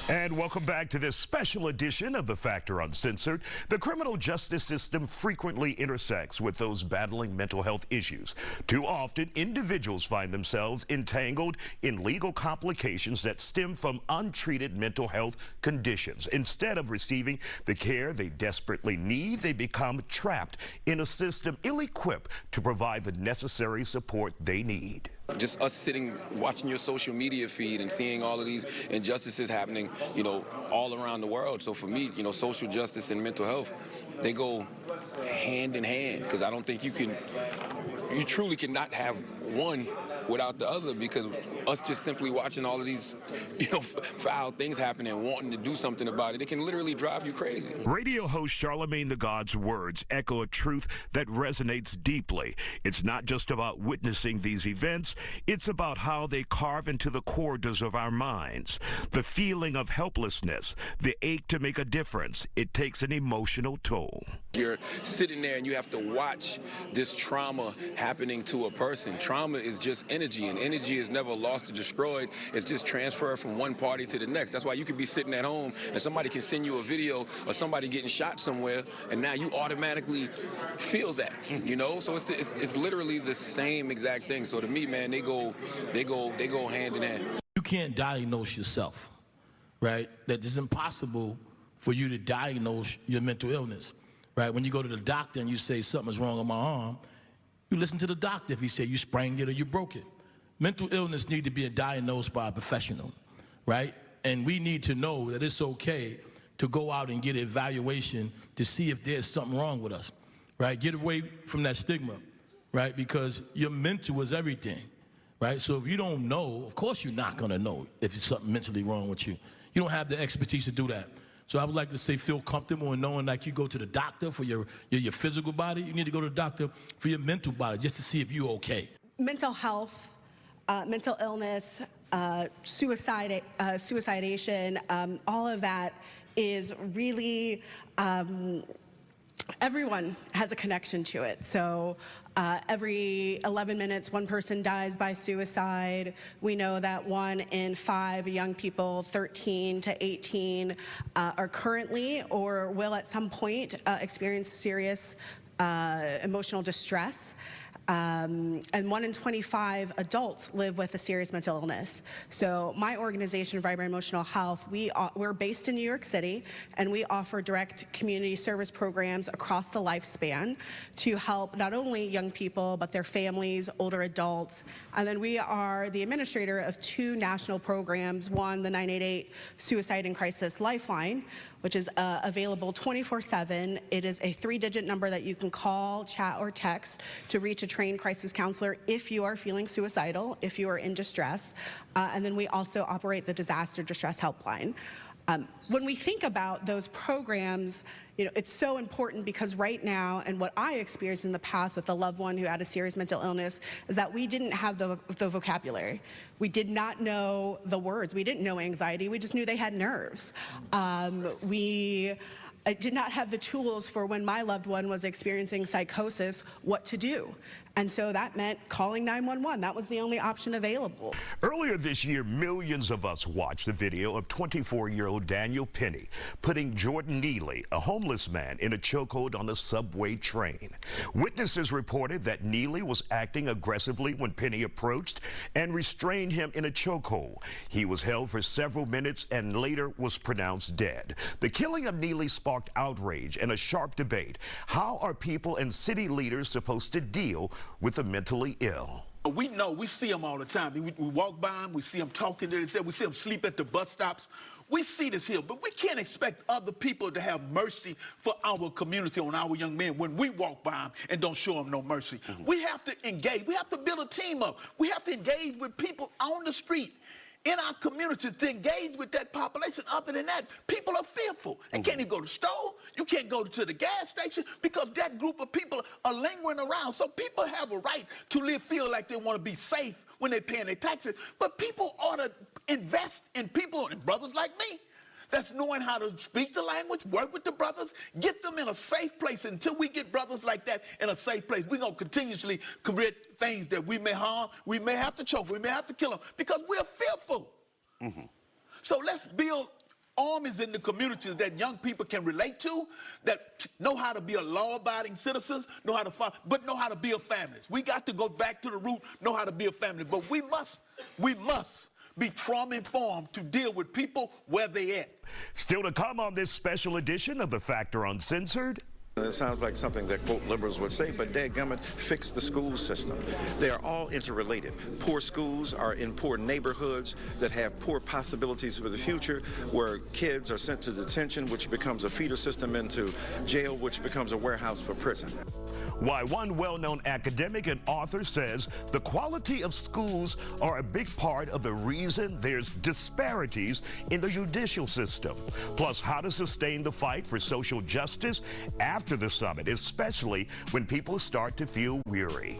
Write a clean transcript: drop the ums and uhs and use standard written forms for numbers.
And welcome back to this special edition of The Factor Uncensored. The criminal justice system frequently intersects with those battling mental health issues. Too often, individuals find themselves entangled in legal complications that stem from untreated mental health conditions. Instead of receiving the care they desperately need, they become trapped in a system ill-equipped to provide the necessary support they need. Just us sitting, watching your social media feed and seeing all of these injustices happening, all around the world. So for me, social justice and mental health, they go hand in hand, because I don't think you truly cannot have one without the other, because us just simply watching all of these, foul things happen and wanting to do something about it, it can literally drive you crazy. Radio host Charlemagne the God's words echo a truth that resonates deeply. It's not just about witnessing these events, it's about how they carve into the corridors of our minds. The feeling of helplessness, the ache to make a difference, it takes an emotional toll. You're sitting there and you have to watch this trauma happening to a person. Trauma is just energy, and energy is never lost or destroyed. It's just transferred from one party to the next. That's why you could be sitting at home and somebody can send you a video of somebody getting shot somewhere, and now you automatically feel that, So it's literally the same exact thing. So to me, man, they go hand in hand. You can't diagnose yourself, right? That it's impossible for you to diagnose your mental illness, right? When you go to the doctor and you say something's wrong with my arm, you listen to the doctor if he said you sprained it or you broke it. Mental illness needs to be diagnosed by a professional, right? And we need to know that it's okay to go out and get an evaluation to see if there's something wrong with us, right? Get away from that stigma, right? Because your mental is everything, right? So if you don't know, of course you're not gonna know if there's something mentally wrong with you. You don't have the expertise to do that. So I would like to say feel comfortable in knowing like you go to the doctor for your physical body. You need to go to the doctor for your mental body just to see if you're okay. Mental health, mental illness, suicidation, all of that is really, everyone has a connection to it. So every 11 minutes, one person dies by suicide. We know that 1 in 5 young people, 13 to 18, are currently or will at some point experience serious emotional distress. And 1 in 25 adults live with a serious mental illness. So my organization, Vibrant Emotional Health, we're based in New York City, and we offer direct community service programs across the lifespan to help not only young people, but their families, older adults. And then we are the administrator of 2 national programs, one, the 988 Suicide and Crisis Lifeline, which is available 24/7. It is a 3-digit number that you can call, chat, or text to reach a trained crisis counselor if you are feeling suicidal, if you are in distress. And then we also operate the Disaster Distress Helpline. When we think about those programs, it's so important because right now, and what I experienced in the past with a loved one who had a serious mental illness, is that we didn't have the vocabulary. We did not know the words. We didn't know anxiety. We just knew they had nerves. I did not have the tools for when my loved one was experiencing psychosis, what to do. And so that meant calling 911. That was the only option available. Earlier this year, millions of us watched the video of 24-year-old Daniel Penny putting Jordan Neely, a homeless man, in a chokehold on a subway train. Witnesses reported that Neely was acting aggressively when Penny approached and restrained him in a chokehold. He was held for several minutes and later was pronounced dead. The killing of Neely sparked outrage and a sharp debate. How are people and city leaders supposed to deal with the mentally ill? We know, we see them all the time. We walk by them, we see them talking to themselves, we see them sleep at the bus stops. We see this here, but we can't expect other people to have mercy for our community on our young men when we walk by them and don't show them no mercy. We have to engage. We have to build a team up. We have to engage with people on the street in our community to engage with that population. Other than that, people are fearful. They can't even go to the store. You can't go to the gas station because that group of people are lingering around. So people have a right to feel like they want to be safe when they're paying their taxes. But people ought to invest in people, and brothers like me, that's knowing how to speak the language, work with the brothers, get them in a safe place. Until we get brothers like that in a safe place, we're going to continuously commit things that we may harm, we may have to choke, we may have to kill them, because we're fearful. So let's build armies in the community that young people can relate to, that know how to be a law-abiding citizen, know how to follow, but know how to build families. We got to go back to the root, know how to build family. But we must be trauma-informed to deal with people where they at. Still to come on this special edition of The Factor Uncensored. It sounds like something that, quote, liberals would say, but dadgummit, fix the school system. They are all interrelated. Poor schools are in poor neighborhoods that have poor possibilities for the future, where kids are sent to detention, which becomes a feeder system into jail, which becomes a warehouse for prison. Why one well-known academic and author says the quality of schools are a big part of the reason there's disparities in the judicial system. Plus, how to sustain the fight for social justice after the summit, especially when people start to feel weary.